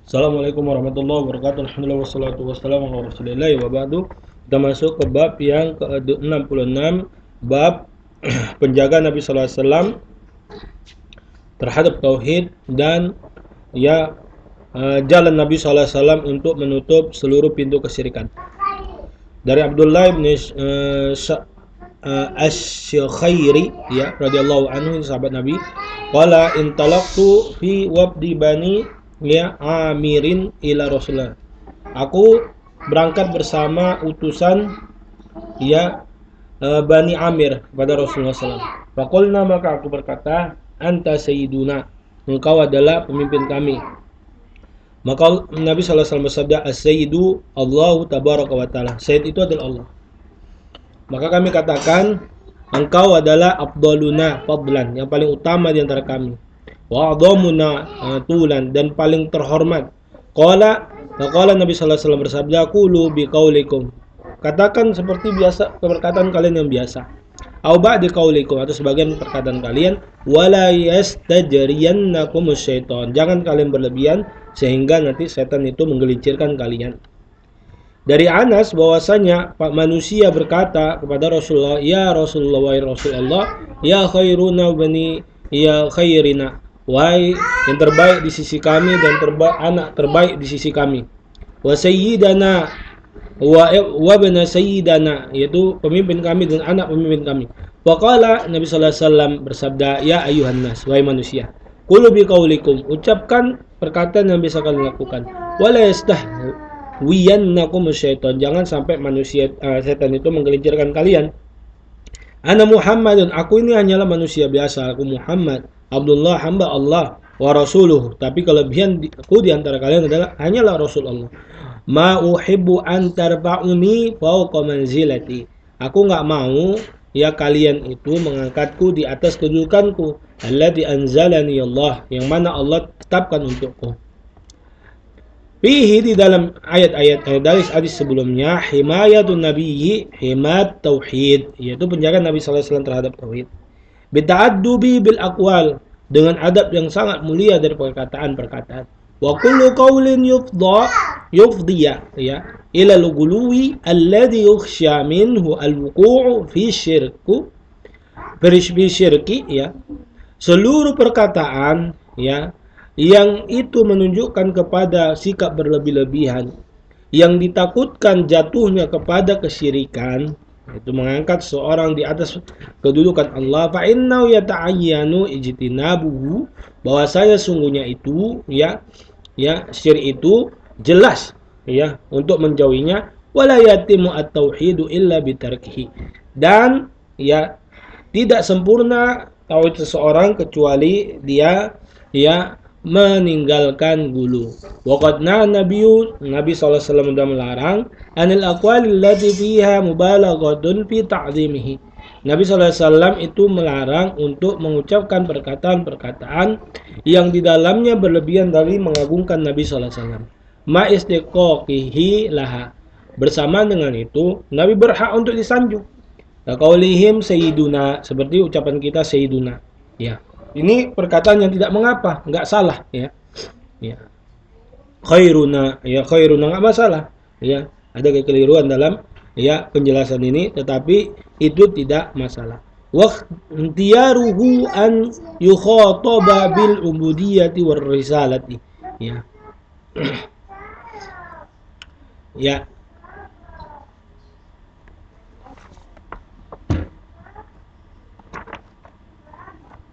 Assalamualaikum warahmatullahi wabarakatuh. Alhamdulillah wassalatu wassalamu ala Rasulillah wa ba'du. Kita masuk ke bab yang ke-66, bab penjaga Nabi sallallahu alaihi wasallam terhadap tauhid dan ya jalan Nabi sallallahu alaihi wasallam untuk menutup seluruh pintu kesyirikan. Dari Abdullah bin Asy-Syakhairi ya radhiyallahu anhu, sahabat Nabi, qala intalaqtu fi wabdi bani ya Amirin ila Rasulullah. Aku berangkat bersama utusan ya Bani Amir kepada Rasulullah SAW. Faqulna, maka aku berkata, anta sayyiduna, engkau adalah pemimpin kami. Maka Nabi SAW bersabda, as-sayyidu Allahu tabaraka wa ta'ala. Sayyid itu adalah Allah. Maka kami katakan, engkau adalah afdaluna fadlan, yang paling utama di antara kami. Wa a'dhamuna tulan, dan paling terhormat. Qala Nabi sallallahu alaihi wasallam bersabda, qulu biqaulikum. Katakan seperti biasa perkataan kalian yang biasa. Au ba'di qaulikum, atau sebagian perkataan kalian, wala yastajriyannakum syaitan. Jangan kalian berlebihan sehingga nanti setan itu menggelincirkan kalian. Dari Anas bahwasanya manusia berkata kepada Rasulullah, ya Rasulullah, wahai Rasulullah, ya khairuna bani ya khairina, wahai yang terbaik di sisi kami dan anak terbaik di sisi kami. Wa sayyidana wa bana sayyidana, yaitu pemimpin kami dan anak pemimpin kami. Waqala Nabi sallallahu alaihi wasallam bersabda, ya ayuhan nas, wahai manusia, qulu biqaulikum, ucapkan perkataan yang bisa kalian lakukan. Wala wiyannakum syaitan, jangan sampai manusia setan itu menggelincirkan kalian. Ana Muhammadun, aku ini hanyalah manusia biasa, aku Muhammad, Abdullah, hamba Allah, wa rasuluh, tapi kelebihan aku di antara kalian adalah hanyalah Rasul Allah. Ma uhibbu an tarfa'uni fawqa manzilati, aku enggak mau ya kalian itu mengangkatku di atas kedudukanku, allati anzalani Allah, yang mana Allah tetapkan untukku. Fihi, di dalam ayat-ayat dari hadis sebelumnya, himayatun nabiyyi, himat tauhid, yaitu penjagaan Nabi sallallahu alaihi wasallam terhadap tauhid. Bita'addubi bil aqwal, dengan adab yang sangat mulia dari perkataan-perkataan. Wa kullu qaulin yufdiya ya ila al-ghuluwi alladhi yukhsha minhu al-wuqu'u fi syirki ya. Seluruh perkataan ya yang itu menunjukkan kepada sikap berlebih-lebihan yang ditakutkan jatuhnya kepada kesyirikan, itu mengangkat seorang di atas kedudukan Allah, fa innahu yata'ayyanu ijtinabuhu, bahwasanya sungguhnya itu ya syirik itu jelas ya untuk menjauhinya. Wala yatimu at-tauhidu illa bitarkihi, dan ya tidak sempurna tauhid seseorang kecuali dia ya meninggalkan gulu. Waqadna Nabi sallallahu alaihi wasallam sudah melarang anil aqwali allati fiha mubalaghatun fi ta'zimihi. Nabi sallallahu alaihi wasallam itu melarang untuk mengucapkan perkataan-perkataan yang di dalamnya berlebihan dari mengagungkan Nabi sallallahu alaihi wasallam. Ma istiqaqihi laha. Bersama dengan itu, Nabi berhak untuk disanjung. Qaulihim sayyiduna, seperti ucapan kita sayyiduna. Ya. Ini perkataan yang tidak mengapa, enggak salah ya. Ya. Khairuna, ya khairuna enggak masalah. Ya, ada kekeliruan dalam ya penjelasan ini, tetapi itu tidak masalah. Waqtiyaruhu an yukhataba bil ubudiyyati war risalati. Ya. Ya.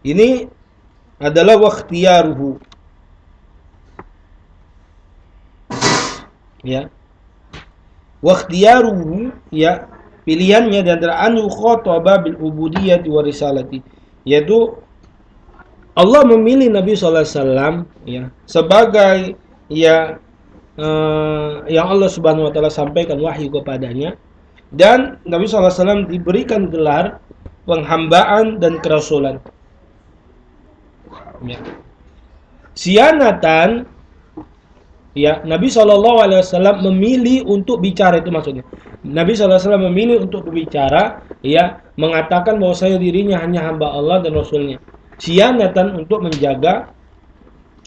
Ini adalah wakhtiyaruhu. Ya. Wakhtiyaruhu ya, pilihannya di antara an yukhataba bil ubudiyyati wa risalati, yaitu Allah memilih Nabi sallallahu alaihi wasallam ya sebagai ya yang Allah Subhanahu wa taala sampaikan wahyu kepadanya, dan Nabi sallallahu alaihi wasallam diberikan gelar penghambaan dan kerasulan. Ya. Sianatan ya, Nabi SAW memilih untuk bicara, itu maksudnya. Nabi SAW memilih untuk berbicara ya, mengatakan bahwa saya dirinya hanya hamba Allah dan Rasulnya. Sianatan, untuk menjaga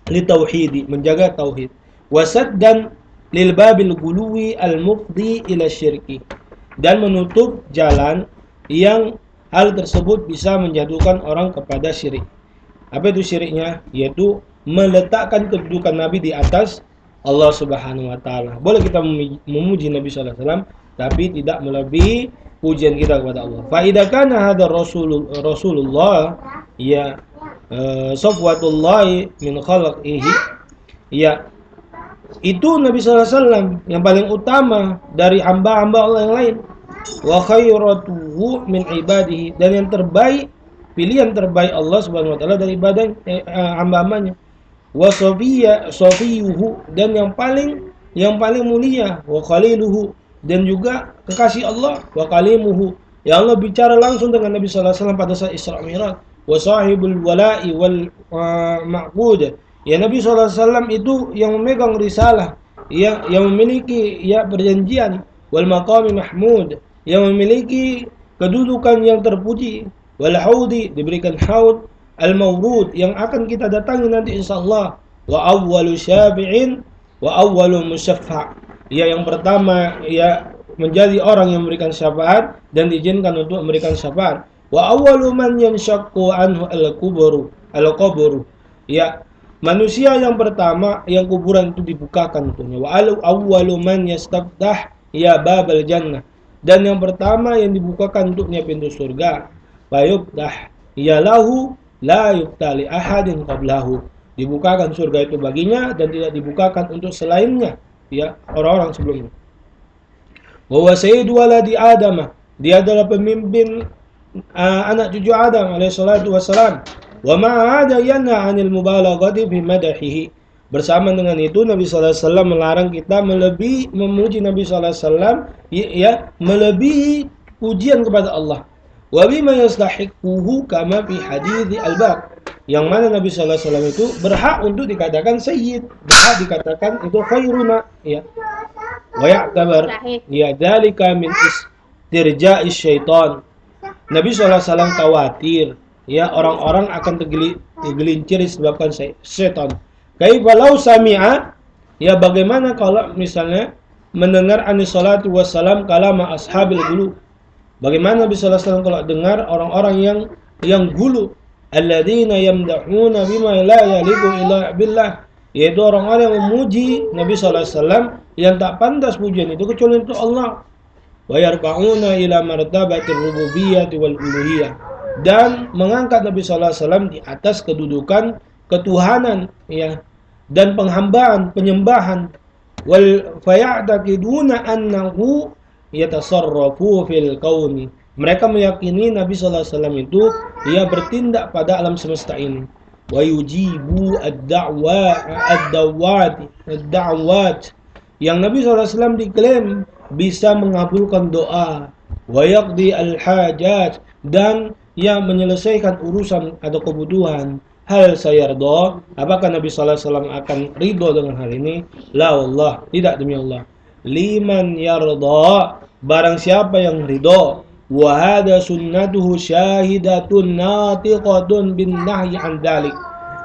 li tauhidi, menjaga tauhid. Wasad dan lil babil guluwi al mufdi ila syirki, dan menutup jalan yang hal tersebut bisa menjatuhkan orang kepada syirik. Apa itu syiriknya? Yaitu meletakkan kedudukan Nabi di atas Allah Subhanahu wa taala. Boleh kita memuji Nabi sallallahu alaihi wasallam, tapi tidak melebihi pujian kita kepada Allah. Fa idza kana hadzal Rasulullah ya safwatullah min khalqihi, ya itu Nabi sallallahu alaihi wasallam yang paling utama dari hamba-hamba Allah yang lain. Wa khairatuhu min ibadihi, dan yang terbaik, pilihan terbaik Allah Subhanahu wa taala dari ibadah hamba-hambanya. Wa safiyuhu, dan yang paling mulia. Wa khaliluhu, dan juga kekasih Allah. Wa kalimuhu, ya Allah bicara langsung dengan Nabi sallallahu alaihi wasallam pada saat Isra Mi'raj. Wa sahibul wala'i wal ma'bud, ya Nabi sallallahu alaihi wasallam itu yang memegang risalah, ya yang memiliki ya perjanjian. Wal maqami mahmud, yang memiliki kedudukan yang terpuji. Wal haudi, diberikan haud al mawrud, yang akan kita datangi nanti insyaallah. Wa awwalu syafi'in wa awwalu musyaffa', ya yang pertama ya menjadi orang yang memberikan syafaat dan diizinkan untuk memberikan syafaat. Wa awwalu man yanshaqqu anhu al-qabru, ya manusia yang pertama yang kuburan itu dibukakan untuknya. Wa awwalu man yastaftah ya babal jannah, dan yang pertama yang dibukakan untuknya pintu surga. Fayubdah ya lahu la yuftali ahadin qablahu, dibukakan surga itu baginya dan tidak dibukakan untuk selainnya, ya orang-orang sebelumnya. Wa huwa sayyidu waladi Adam, dia adalah pemimpin anak cucu Adam alaihi salatu wassalam. Wa ma'ada yanha 'anil mubalaghati fi madahihi, bersama dengan itu Nabi sallallahu alaihi wasallam melarang kita memuji Nabi sallallahu alaihi wasallam, ya melebihi pujian kepada Allah. Wa bima yastahiquhu kama fi hadits al-bab, yang mana Nabi sallallahu alaihi wasallam itu berhak untuk dikatakan sayyid, berhak dikatakan itu khairuna, ya. Wa ya'tabar ya dzalika min istirja'is syaitan, Nabi sallallahu alaihi wasallam khawatir ya orang-orang akan tergelincir disebabkan setan. Kaifalau sami'a, ya bagaimana kalau misalnya mendengar anis salatu wassalam kalama ashabil gulu, bagaimana Nabi sallallahu alaihi wasallam kalau dengar orang-orang yang gulu, alladzina yamdahuna bima la yaliqu illa billah, yaitu orang-orang yang memuji Nabi sallallahu alaihi wasallam yang tak pantas pujian itu kecuali untuk Allah. Wa yarfa'una ila martabatir rububiyyah wal uluhiyah, dan mengangkat Nabi sallallahu alaihi wasallam di atas kedudukan ketuhanan, ya, dan penghambaan, penyembahan. Wal faya'taqiduna annahu yatasarrafu fil kauni, mereka meyakini Nabi sallallahu alaihi wasallam itu ia bertindak pada alam semesta ini. Wa yujibu ad-da'wat, yang Nabi sallallahu alaihi wasallam diklaim bisa mengabulkan doa. Wa yaqdi al-hajat, dan yang menyelesaikan urusan atau kebutuhan. Hal sayardo, apakah Nabi sallallahu alaihi wasallam akan ridho dengan hal ini? La wallah, tidak demi Allah. Liman yarda, barang siapa yang ridho. Wa hada sunnatuhu syahidatun natiqatun bin nahyi an dalik,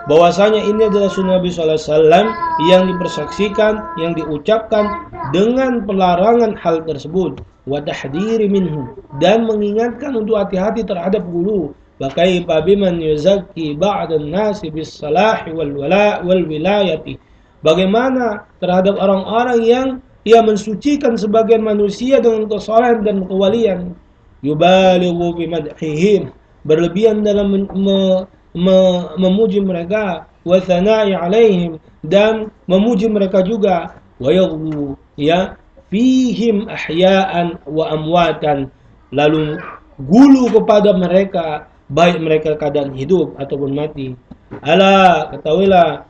bahwasanya ini adalah sunnah Nabi sallallahu alaihi wasallam yang dipersaksikan, yang diucapkan dengan pelarangan hal tersebut. Wa tahdhiri minhu, dan mengingatkan untuk hati-hati terhadap gulu. Bakai biman yuzakki ba'dan nasi bis salahi wal wala wal wilayati, bagaimana terhadap orang-orang yang ia mensucikan sebagian manusia dengan kesalahan dan kewalian. Yubalighu bi madhihim, berlebihan dalam memuji mereka. Wa thana'i alaihim, dan memuji mereka juga. Wa yaghlu ya fihim ahya'an wa amwatan, lalu gulu kepada mereka, baik mereka keadaan hidup ataupun mati. Ala, ketahuilah,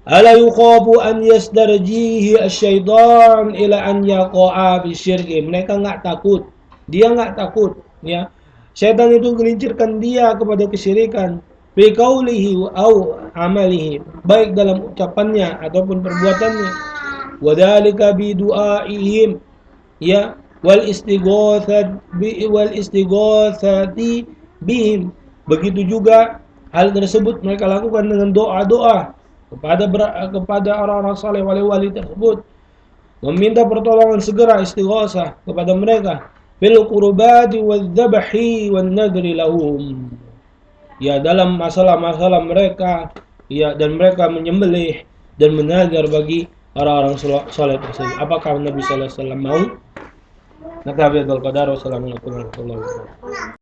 ala yukhafu an yasdarjihi asyaitan ila an yaqa'a fi syirki, mereka enggak takut, dia enggak takut, ya, syaitan itu gelincirkan dia kepada kesyirikan. Fi qaulihi au amalihi, baik dalam ucapannya ataupun perbuatannya. Wadhalika bi du'aihim, ya, wal istighatsati bihim, begitu juga hal tersebut mereka lakukan dengan doa-doa. kepada orang-orang saleh wali-wali tersebut, meminta pertolongan segera istighosah kepada mereka bil qurbati wadz-dzabhi wan nadri lahum, ya dalam masalah-masalah mereka, ya dan mereka menyembelih dan menazar bagi orang-orang saleh tersebut. Apakah Nabi sallallahu alaihi wasallam mau? Nakabiyadul qadar. Wassalamualaikum warahmatullahi wabarakatuh.